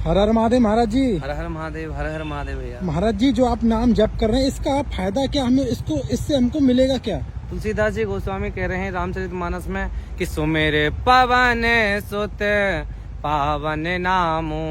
हर हर महादेव महाराज जी। हर हर महादेव, हर हर महादेव भैया। महाराज जी, जो आप नाम जप कर रहे हैं, इसका फायदा क्या, हमें इससे हमको मिलेगा क्या? तुलसीदास जी गोस्वामी कह रहे हैं रामचरितमानस में कि सुमेरे पवन सुत पावन नामू,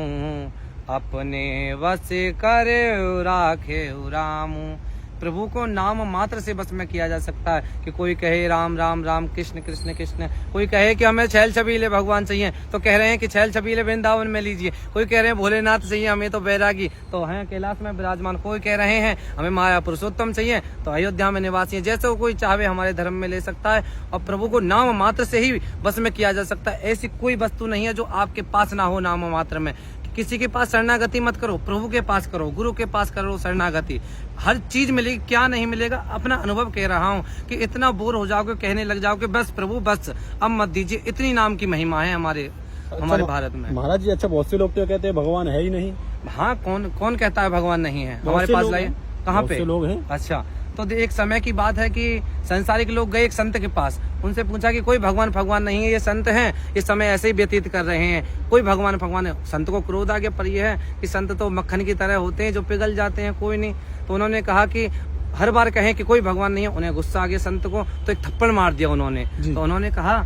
अपने वश करे राखे रामू। प्रभु को नाम मात्र से बस में किया जा सकता है। कि कोई कहे राम राम राम, कृष्ण कृष्ण कृष्ण, कोई कहे कि हमें छैल छबीले भगवान चाहिए तो कह रहे हैं कि छैल छबीले वृंदावन में लीजिए। कोई कह रहे हैं भोलेनाथ चाहिए हमें तो बैरागी तो हैं कैलाश में विराजमान। कोई कह रहे हैं हमें माया पुरुषोत्तम चाहिए तो अयोध्या में निवासी है। जैसे कोई चाहे हमारे धर्म में ले सकता है। और प्रभु को नाम मात्र से ही बस में किया जा सकता है। ऐसी कोई वस्तु नहीं है जो आपके पास ना हो नाम मात्र में। किसी के पास शरणागति मत करो, प्रभु के पास करो, गुरु के पास करो शरणागति। हर चीज मिलेगी, क्या नहीं मिलेगा अपना अनुभव कह रहा हूँ कि इतना बोर हो जाओगे, कहने लग जाओगे बस प्रभु बस अब मत दीजिए। इतनी नाम की महिमा है हमारे भारत में। महाराज जी, अच्छा बहुत से लोग तो कहते हैं भगवान है ही नहीं। हाँ, कौन कहता है भगवान नहीं है? हमारे पास लाइए, कहाँ पे लोग हैं? अच्छा, तो एक समय की बात है कि संसारिक लोग गए एक संत के पास, उनसे पूछा कि कोई भगवान नहीं है, ये संत हैं, ये समय ऐसे ही व्यतीत कर रहे हैं, कोई भगवान है। संत को क्रोध आ गया, पर यह है कि संत तो मक्खन की तरह होते हैं जो पिघल जाते हैं, कोई नहीं। तो उन्होंने कहा कि हर बार कहें कि कोई भगवान नहीं है। उन्हें गुस्सा आ गया संत को, तो एक थप्पड़ मार दिया उन्होंने। तो उन्होंने कहा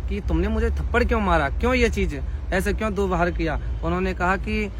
कि तुमने मुझे थप्पड़ क्यों मारा, क्यों ये चीज ऐसे क्यों दो बाहर किया? उन्होंने कहा कि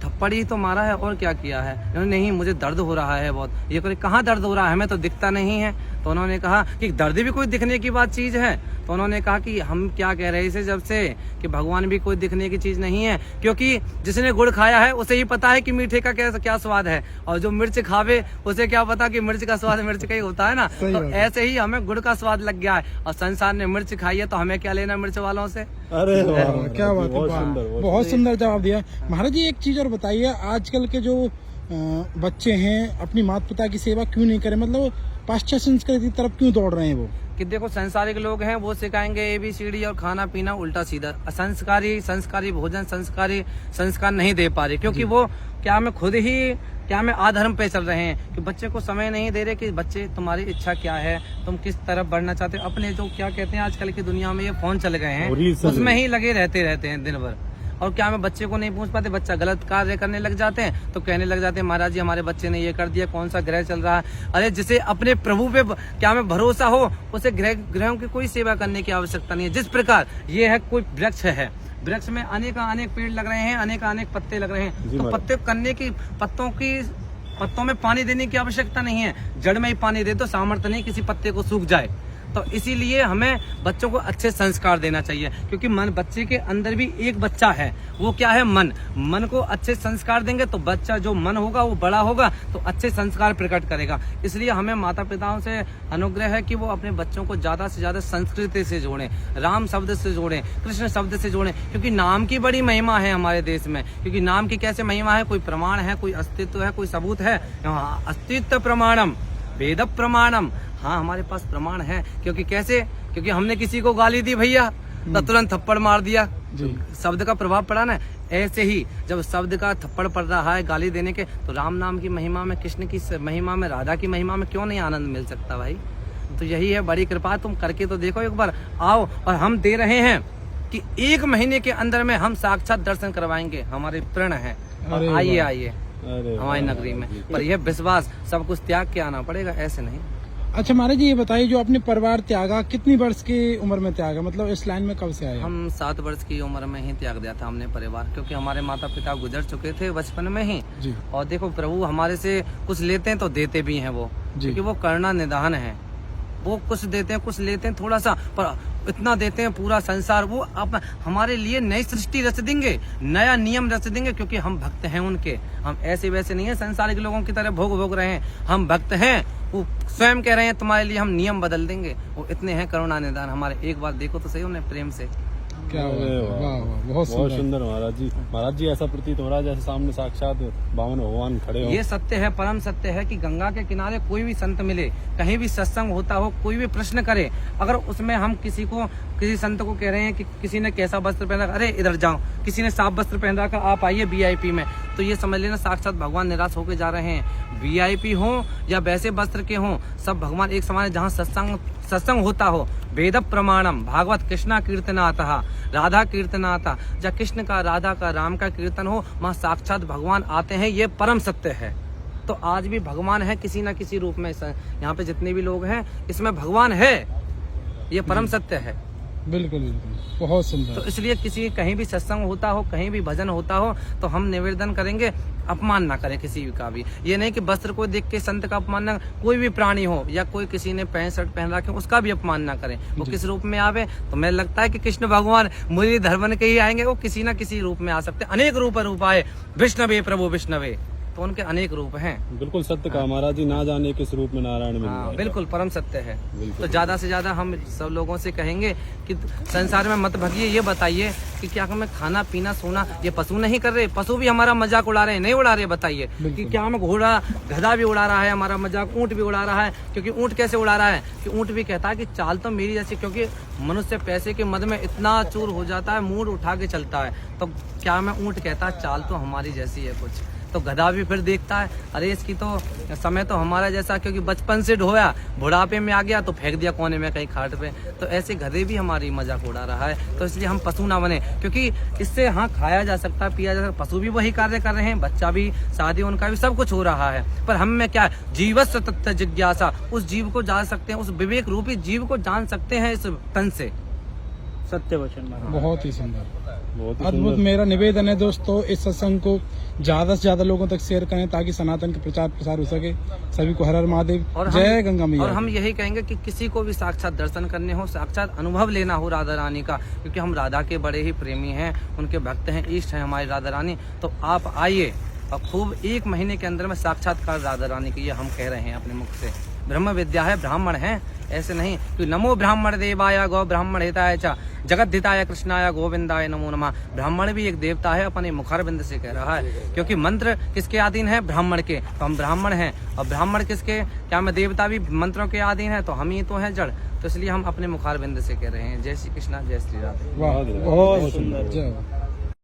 थप्पड़ ही तो मारा है और क्या किया है? नहीं, मुझे दर्द हो रहा है बहुत। ये करे कहाँ दर्द हो रहा है, हमें तो दिखता नहीं है। तो उन्होंने कहा कि दर्द भी कोई दिखने की बात चीज है। तो उन्होंने कहा कि हम क्या कह रहे थे जब से कि भगवान भी कोई दिखने की चीज नहीं है, क्योंकि जिसने गुड़ खाया है उसे ही पता है कि मीठे का क्या स्वाद है, और जो मिर्च खावे उसे क्या पता कि मिर्च का स्वाद मिर्च का ही होता है ना। तो ऐसे ही हमें गुड़ का स्वाद लग गया है और संसार ने मिर्च खाई है, तो हमें क्या लेना मिर्च वालों से? अरे क्या बात है, बहुत सुंदर जवाब दिया। महाराज जी, एक चीज और बताइए, आजकल के जो बच्चे हैं अपनी माता पिता की सेवा क्यों नहीं करें, मतलब पाश्चात्य संस्कृति की तरफ क्यों दौड़ रहे हैं वो? कि देखो संसारिक लोग हैं, वो सिखाएंगे ABCD और खाना पीना उल्टा सीधा। संस्कारी भोजन, संस्कार नहीं दे पा रहे, क्योंकि वो क्या में आधर्म पे चल रहे हैं कि बच्चे को समय नहीं दे रहे कि बच्चे तुम्हारी इच्छा क्या है, तुम किस तरफ बढ़ना चाहते हो। अपने जो क्या कहते हैं आजकल की दुनिया में ये फोन चल गए हैं, उसमें ही लगे रहते हैं दिन भर। और क्या में बच्चे को नहीं पूछ पाते, बच्चा गलत कार्य करने लग जाते हैं तो कहने लग जाते हैं महाराज जी हमारे बच्चे ने ये कर दिया, कौन सा ग्रह चल रहा है। अरे जिसे अपने प्रभु पे क्या में भरोसा हो, उसे ग्रहों की कोई सेवा करने की आवश्यकता नहीं है। जिस प्रकार ये है कोई वृक्ष है, वृक्ष में अनेक पेड़ लग रहे हैं, अनेक पत्ते लग रहे हैं, तो पत्ते करने की पत्तों में पानी देने की आवश्यकता नहीं है। जड़ में ही पानी दे तो सामर्थ्य नहीं किसी पत्ते को सूख जाए। तो इसीलिए हमें बच्चों को अच्छे संस्कार देना चाहिए, क्योंकि बच्चे के अंदर भी एक बच्चा है, वो क्या है मन को अच्छे संस्कार देंगे तो बच्चा जो मन होगा वो बड़ा होगा तो अच्छे संस्कार प्रकट करेगा। इसलिए हमें माता पिताओं से अनुग्रह है कि वो अपने बच्चों को ज्यादा से ज्यादा संस्कृति से जोड़ें, राम शब्द से जोड़ें, कृष्ण शब्द से जोड़ें, क्योंकि नाम की बड़ी महिमा है हमारे देश में। क्योंकि नाम की कैसे महिमा है, कोई प्रमाण है, कोई अस्तित्व है, कोई सबूत है। अस्तित्व प्रमाणम वेद प्रमाणम। हाँ, हमारे पास प्रमाण है। क्योंकि हमने किसी को गाली दी भैया तो तुरंत थप्पड़ मार दिया, शब्द का प्रभाव पड़ा ना। ऐसे ही जब शब्द का थप्पड़ पड़ रहा है गाली देने के, तो राम नाम की महिमा में, कृष्ण की महिमा में, राधा की महिमा में क्यों नहीं आनंद मिल सकता भाई? तो यही है बड़ी कृपा, तुम करके तो देखो एक बार, आओ। और हम दे रहे हैं कि 1 महीने के अंदर में हम साक्षात दर्शन करवाएंगे, हमारे प्रण है। आइए हमारी नगरी में, पर यह विश्वास सब कुछ त्याग के आना पड़ेगा, ऐसे नहीं। अच्छा महाराज जी, ये बताइए, जो आपने परिवार त्यागा, कितनी वर्ष की उम्र में त्यागा, मतलब इस लाइन में कब से आए? हम 7 वर्ष की उम्र में ही त्याग दिया था हमने परिवार, क्योंकि हमारे माता पिता गुजर चुके थे बचपन में ही जी। और देखो प्रभु हमारे से कुछ लेते हैं तो देते भी हैं वो, क्योंकि वो करुणा निधान है। वो कुछ देते हैं, कुछ लेते हैं थोड़ा सा, पर इतना देते हैं पूरा संसार। वो हमारे लिए नई सृष्टि रच देंगे, नया नियम रच देंगे, क्योंकि हम भक्त हैं उनके। हम ऐसे वैसे नहीं है संसारिक लोगों की तरह भोग रहे हैं, हम भक्त हैं। वो स्वयं कह रहे हैं तुम्हारे लिए हम नियम बदल देंगे। वो इतने हैं करुणा निदान हमारे। एक बार देखो तो सही उन्हें प्रेम से। क्या बहुत सुंदर महाराज जी। महाराज जी, ऐसा प्रतीत हो रहा है जैसे सामने साक्षात बावन भगवान खड़े हो। ये सत्य है, परम सत्य है कि गंगा के किनारे कोई भी संत मिले, कहीं भी सत्संग होता हो, कोई भी प्रश्न करे, अगर उसमें हम किसी संत को कह रहे हैं कि किसी ने कैसा वस्त्र पहना, अरे इधर जाओ, किसी ने साफ वस्त्र पहन रखा, आप आइए VIP में, तो ये समझ लेना साक्षात भगवान निराश होकर जा रहे हैं। वीआईपी हो या वैसे वस्त्र के हों, सब भगवान एक समान है। जहाँ सत्संग होता हो, वेद प्रमाणम भागवत कृष्णा कीर्तनातः राधा कीर्तनातः, जहाँ कृष्ण का, राधा का, राम का कीर्तन हो, वहाँ साक्षात भगवान आते हैं। ये परम सत्य है। तो आज भी भगवान है किसी न किसी रूप में। यहाँ पे जितने भी लोग हैं इसमें भगवान है, ये परम सत्य है। बिल्कुल बिल्कुल, बहुत सुंदर। तो इसलिए किसी कहीं भी सत्संग होता हो, कहीं भी भजन होता हो, तो हम निवेदन करेंगे अपमान ना करें किसी का भी। ये नहीं कि वस्त्र को देख के संत का अपमान ना, कोई भी प्राणी हो या कोई किसी ने पैंट शर्ट पहन रखे उसका भी अपमान ना करें। वो किस रूप में आवे, तो मुझे लगता है कि कृष्ण भगवान मुरलीधर बन के ही आएंगे। वो किसी न किसी रूप में आ सकते हैं। अनेक रूप आए विष्णवे प्रभु विष्णवे, तो उनके अनेक रूप हैं। बिल्कुल सत्य कहा महाराज जी, ना जाने किस रूप में नारायण मिल हाँ, गए। बिल्कुल परम सत्य है। बिल्कुल। तो ज्यादा से ज्यादा हम सब लोगों से कहेंगे कि संसार में मत भगिए। ये बताइए कि क्या हमें खाना पीना सोना ये पशु नहीं कर रहे? पशु भी हमारा मजाक उड़ा रहे हैं, नहीं उड़ा रहे? बताइए कि क्या हमें घोड़ा गधा भी उड़ा रहा है हमारा मजाक, ऊंट भी उड़ा रहा है। क्योंकि ऊंट कैसे उड़ा रहा है कि ऊंट भी कहता है कि चाल तो मेरी जैसी, क्योंकि मनुष्य पैसे के मद में इतना चूर हो जाता है, मूड उठा के चलता है। तो क्या मैं ऊंट कहता है चाल तो हमारी जैसी है कुछ। तो गधा भी फिर देखता है अरे इसकी तो समय तो हमारा जैसा, क्योंकि बचपन से ढोया, बुढ़ापे में आ गया तो फेंक दिया कोने में कहीं खाट पे। तो ऐसे गधे भी हमारी मजाक उड़ा रहा है। तो इसलिए हम पशु ना बने, क्योंकि इससे हाँ खाया जा सकता है, पिया जा सकता है। पशु भी वही कार्य कर रहे हैं, बच्चा भी, शादी उनका भी, सब कुछ हो रहा है। पर हम में क्या है, जीवस्य तत्व जिज्ञासा, उस जीव को जान सकते हैं, उस विवेक रूपी जीव को जान सकते हैं इस तन से। सत्य वचन। बहुत ही सुंदर, बहुत ही अद्भुत। सुंदर। मेरा निवेदन है दोस्तों, इस सत्संग को ज्यादा से ज्यादा लोगों तक शेयर करें ताकि सनातन का प्रचार प्रसार हो सके। सभी को हर हर महादेव, जय गंगा मैया। और हम यही कहेंगे कि किसी को भी साक्षात दर्शन करने हो, साक्षात अनुभव लेना हो राधा रानी का, क्योंकि हम राधा के बड़े ही प्रेमी हैं, उनके भक्त हैं, इष्ट हैं हमारी राधा रानी। तो आप आइए और खूब 1 महीने के अंदर में साक्षात्कार राधा रानी की, ये हम कह रहे हैं अपने मुख से। ब्रह्म विद्या है, ब्राह्मण है, ऐसे नहीं कि नमो ब्राह्मण देवाय गौ ब्राह्मण हिताय च जगत हिताय कृष्णाय गोविंदाय नमो नमः। ब्राह्मण भी एक देवता है, अपने मुखारबिंद से कह रहा है, क्योंकि मंत्र किसके अधीन है? ब्राह्मण के। तो हम ब्राह्मण हैं। और ब्राह्मण किसके? क्या मैं देवता भी मंत्रों के अधीन है? तो हम ही तो हैं जड़। तो इसलिए हम अपने मुखारबिंद से कह रहे हैं। जय श्री कृष्णा, जय श्री राधे। वाह, बहुत सुंदर। जय।